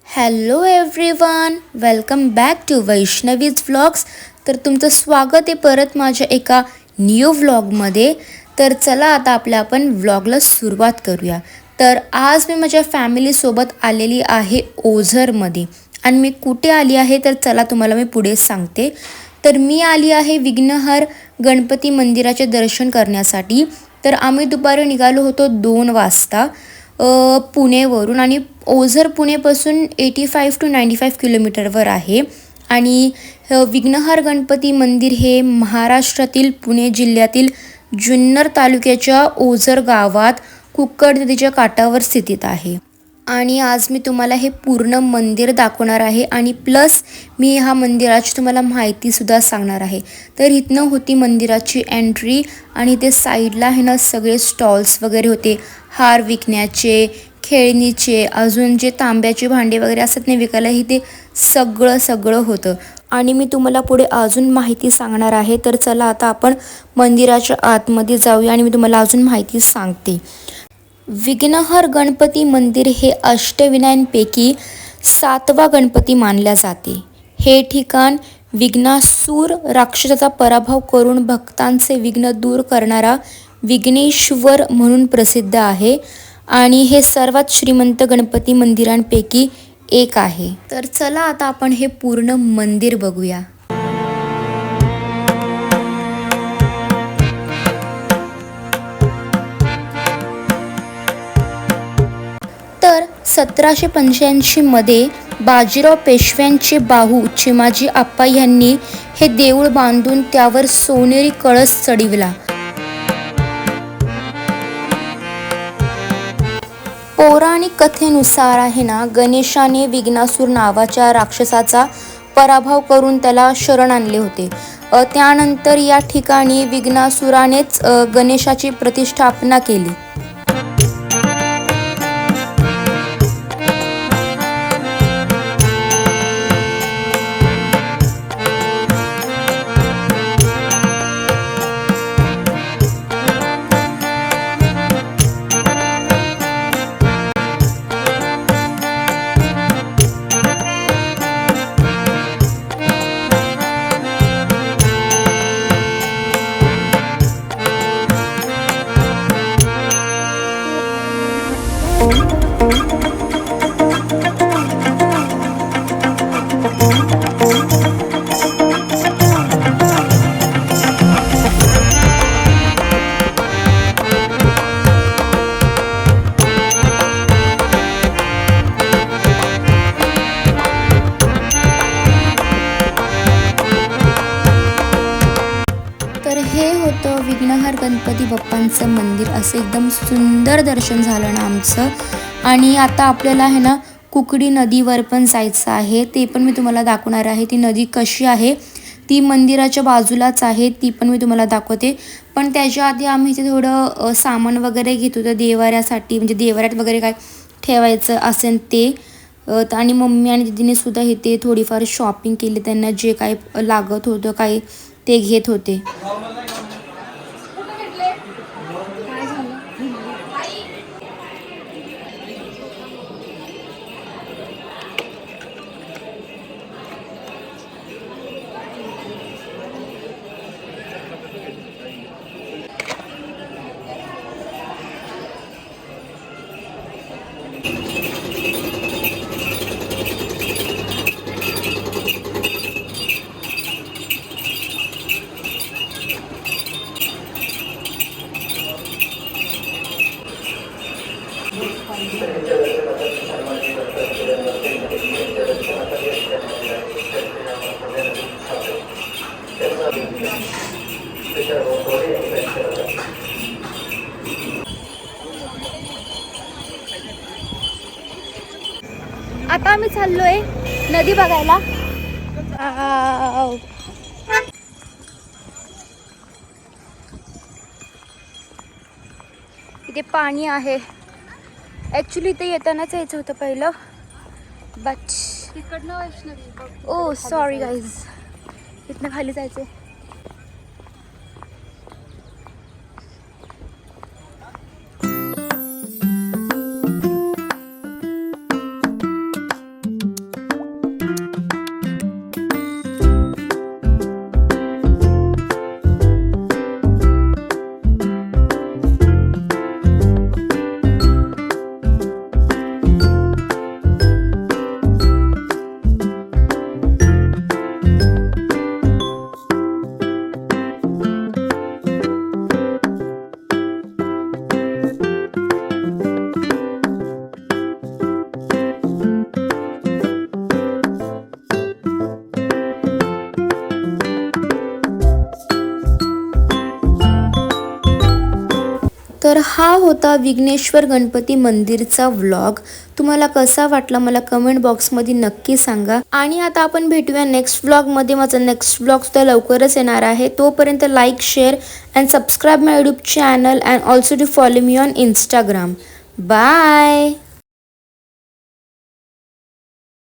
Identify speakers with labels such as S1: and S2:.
S1: Hello everyone, welcome back to Vaishnavi's vlogs. तर तुमचं स्वागत आहे परत माझ्या एका न्यू व्लॉगमध्ये. तर चला आता आपण व्लॉगला सुरुवात करूया. तर आज मी माझ्या फॅमिलीसोबत आलेली आहे ओझरमध्ये. आणि मी कुठे आली आहे तर चला तुम्हाला मी पुढे सांगते. तर मी आली आहे विघ्नहर गणपती मंदिराचे दर्शन करण्यासाठी. तर आम्ही दुपारी निघालो होतो 2 वाजता पुणेवरून. आणि ओझर पुणेपासून 85 to 95 किलोमीटरवर आहे. आणि विघ्नहर गणपती मंदिर हे महाराष्ट्रातील पुणे जिल्ह्यातील जुन्नर तालुक्याच्या ओझर गावात कुक्कड नदीच्या काठावर स्थित आहे. आणि आज मी तुम्हाला हे पूर्ण मंदिर दाखवणार आहे आणि प्लस मी ह्या मंदिराची तुम्हाला माहितीसुद्धा सांगणार आहे. तर इथनं होती मंदिराची एंट्री आणि ते साईडला आहे ना सगळे स्टॉल्स वगैरे होते, हार विकण्याचे, खेळणीचे, अजून जे तांब्याचे भांडे वगैरे असतात नाही विकायला, ते सगळं होतं. आणि मी तुम्हाला पुढे अजून माहिती सांगणार आहे. तर चला आता आपण मंदिराच्या आतमध्ये जाऊया आणि मी तुम्हाला अजून माहिती सांगते. विघ्नहर गणपती मंदिर हे अष्टविनायकांपैकी 7वा गणपती मानल्या जाते. हे ठिकाण विघ्नासूर राक्षसाचा पराभव करून भक्तांचे विघ्न दूर करणारा विघ्नेश्वर म्हणून प्रसिद्ध आहे आणि हे सर्वात श्रीमंत गणपती मंदिरांपैकी एक आहे. तर चला आता आपण हे पूर्ण मंदिर बघूया. तर 1785 मध्ये बाजीराव पेशव्यांचे बाहू चिमाजी आप्पा यांनी हे देऊळ बांधून त्यावर सोनेरी कळस चढविला. पौराणिक कथेनुसार आहे ना, गणेशाने विघ्नासूर नावाच्या राक्षसाचा पराभव करून त्याला शरण आणले होते. त्यानंतर या ठिकाणी विघ्नासुरानेच गणेशाची प्रतिष्ठापना केली. तर हे होतं विघ्नहर गणपती बाप्पांचं मंदिर. असं एकदम सुंदर दर्शन झालं ना आमचं. आणि आता आपल्याला आहे ना कुकडी नदीवर पण जायचं आहे. ते पण मी तुम्हाला दाखवणार आहे. ती नदी कशी आहे ती मंदिराच्या बाजूलाच आहे, ती पण मी तुम्हाला दाखवते. पण त्याच्या आधी आम्ही इथे थोडं सामान वगैरे घेत होतं देवाऱ्यासाठी, म्हणजे देवाऱ्यात वगैरे काय ठेवायचं असेल ते. आणि मम्मी आणि दीदीने सुद्धा इथे थोडीफार शॉपिंग केली. त्यांना जे काही लागत होतं काही ते घेत होते. आता आम्ही चाललोय नदी बघायला. इथे पाणी आहे. ॲक्च्युली इथे येतानाच यायचं होतं पहिलं, बट
S2: तिकडनं वैष्णवी.
S1: ओ सॉरी गाईज, इथनं खाली जायचं. हा होता विघ्नेश्वर गणपती मंदिरचा व्लॉग. तुम्हाला कसा वाटला मला कमेंट बॉक्समध्ये नक्की सांगा. आणि आता आपण भेटूया नेक्स्ट व्लॉगमध्ये. माझा नेक्स्ट व्लॉग सुद्धा लवकरच येणार आहे. तोपर्यंत like, share and subscribe my YouTube channel and also to follow me on Instagram. Bye.